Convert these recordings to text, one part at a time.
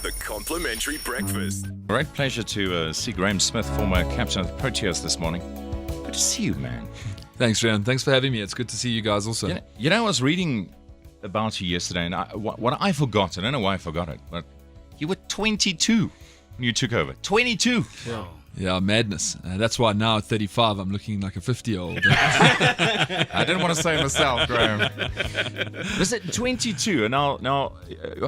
The Complimentary Breakfast. Great pleasure to see Graeme Smith, former captain of the Proteas this morning. Good to see you, man. Thanks, Rian. Thanks for having me. It's good to see you guys also. I was reading about you yesterday, and what I forgot, I don't know why I forgot it, but you were 22 when you took over. 22! Yeah, madness. That's why now at 35, I'm looking like a 50-year-old. I didn't want to say myself, Graeme. Was it 22? And now,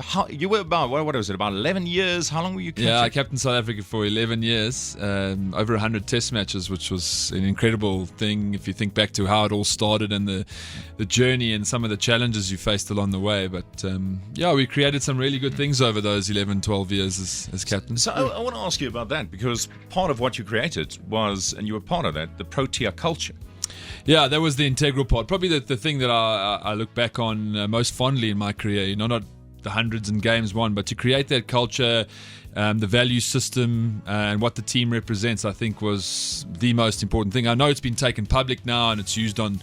how, you were about, what was it, about 11 years? How long were you captain? Yeah, I captained South Africa for 11 years, over 100 test matches, which was an incredible thing if you think back to how it all started and the journey and some of the challenges you faced along the way. But we created some really good things over those 11, 12 years as captain. So I want to ask you about that, because part of what you created was, and you were part of that, the Protea culture. Yeah, that was the integral part. Probably the thing that I look back on most fondly in my career. Not the hundreds and games won, but to create that culture, the value system, and what the team represents, I think was the most important thing. I know it's been taken public now and it's used on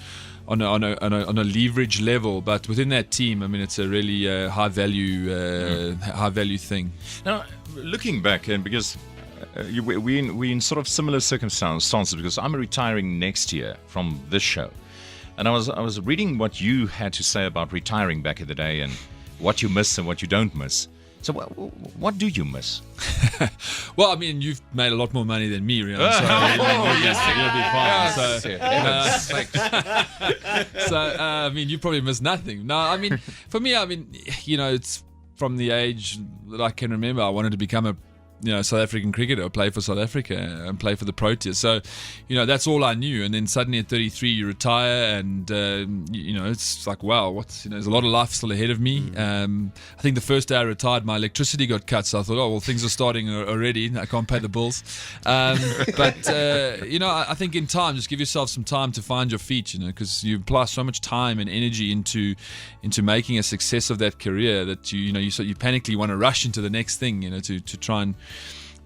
a leverage level, but within that team, I mean, it's a really high value thing. Now, looking back, and because we're in sort of similar circumstances, because I'm retiring next year from this show, and I was reading what you had to say about retiring back in the day and what you miss and what you don't miss. So what do you miss? Well, I mean, you've made a lot more money than me, Rian. So I mean, you probably miss nothing. No, I mean, for me, I mean, it's from the age that I can remember, I wanted to become a South African cricketer, play for South Africa and play for the Proteas. So, that's all I knew. And then suddenly at 33, you retire, and it's like, wow, there's a lot of life still ahead of me. I think the first day I retired, my electricity got cut, so I thought, oh well, things are starting already. I can't pay the bills. But I think in time, just give yourself some time to find your feet. Because you apply so much time and energy into making a success of that career that you panically want to rush into the next thing. To try and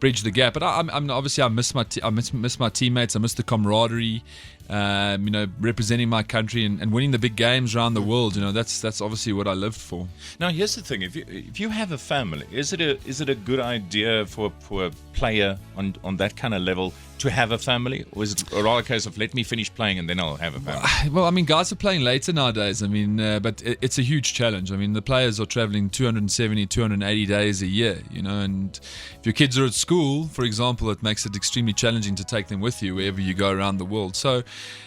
bridge the gap. But I'm obviously I miss my teammates. I miss the camaraderie. Representing my country and winning the big games around the world. That's obviously what I lived for. Now, here's the thing: if you have a family, is it a good idea for a player on that kind of level to have a family, or is it a rather case of let me finish playing and then I'll have a family? Well, I mean, guys are playing later nowadays. I mean, but it's a huge challenge. I mean, the players are traveling 270, 280 days a year, and if your kids are at school, for example, it makes it extremely challenging to take them with you wherever you go around the world. So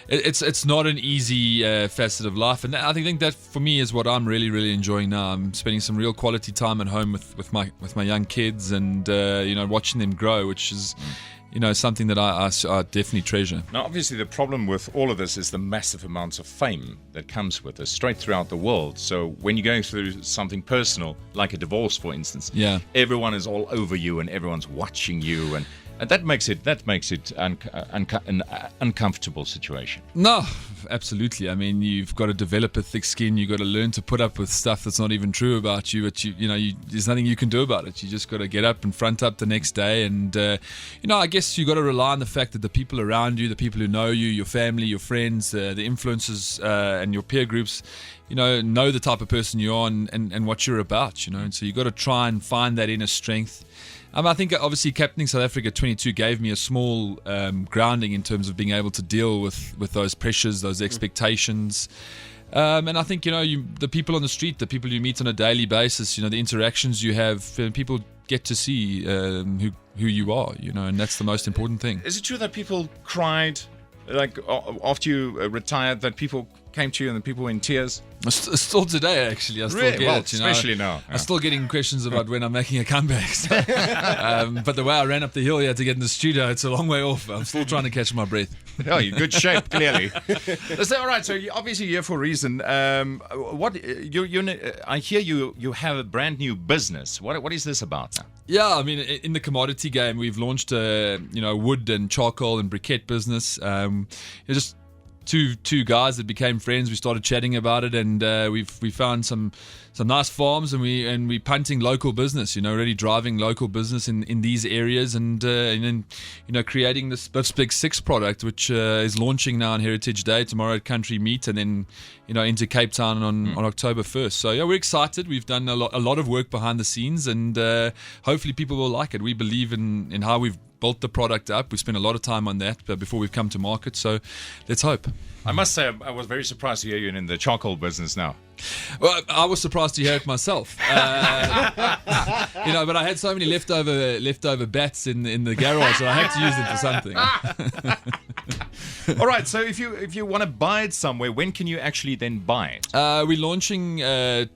it's not an easy facet of life, and I think that for me is what I'm really, really enjoying now. I'm spending some real quality time at home with my young kids, and watching them grow, which is something that I definitely treasure. Now, obviously, the problem with all of this is the massive amounts of fame that comes with this straight throughout the world. So when you're going through something personal, like a divorce, for instance, everyone is all over you and everyone's watching you, and that makes it an uncomfortable situation. No, absolutely. I mean, you've got to develop a thick skin. You've got to learn to put up with stuff that's not even true about you. But there's nothing you can do about it. You just got to get up and front up the next day. And I guess you got to rely on the fact that the people around you, the people who know you, your family, your friends, the influences, and your peer groups, know the type of person you are and what you're about. And so you got to try and find that inner strength. I think obviously captaining South Africa at 22 gave me a small grounding in terms of being able to deal with those pressures, those expectations. And I think, the people on the street, the people you meet on a daily basis, the interactions you have, people get to see who you are, and that's the most important thing. Is it true that people cried, like after you retired, that people came to you and people were in tears? Still today, actually. I still really? get it. Especially now. Yeah. I'm still getting questions about when I'm making a comeback. So, but the way I ran up the hill here to get in the studio, it's a long way off. I'm still trying to catch my breath. Oh, you're in good shape, clearly. Is that all right? So you're obviously here for a reason. I hear you have a brand new business. What is this about now? Yeah, I mean, in the commodity game, we've launched a wood and charcoal and briquette business. Just two guys that became friends. We started chatting about it, and we found some nice farms, and we punting local business. Really driving local business in these areas, and then creating this Biff's Big Six product, which is launching now on Heritage Day tomorrow at Country Meat, and then into Cape Town on October 1st. So yeah, we're excited. We've done a lot of work behind the scenes, and hopefully people will like it. We believe in how we've built the product up. We spent a lot of time on that before we've come to market, so let's hope. I must say, I was very surprised to hear you in the charcoal business now. Well, I was surprised to hear it myself. But I had so many leftover bats in the garage, so I had to use it for something. All right, so if you want to buy it somewhere, when can you actually then buy it? We're launching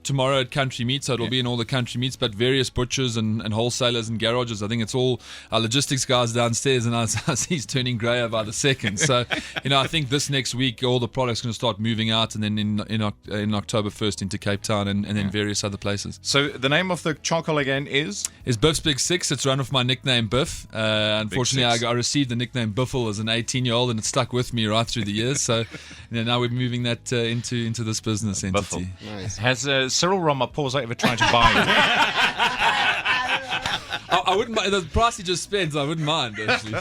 tomorrow at Country Meat, so it'll be in all the Country Meats, but various butchers and wholesalers and garages. I think it's all our logistics guys downstairs, and I see he's turning greyer by the second. So, I think this next week all the product's going to start moving out, and then in October 1st into Cape Town and then various other places. So the name of the charcoal again is Biff's Big Six. It's run off my nickname Biff. Unfortunately, I received the nickname Biffle as an 18-year-old, and it stuck with me right through the years. So now we're moving that into this business entity. Nice. Has Cyril Ramaphosa ever tried to buy it? I wouldn't mind. The price he just spends, I wouldn't mind, actually.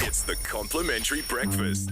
It's the Complimentary Breakfast.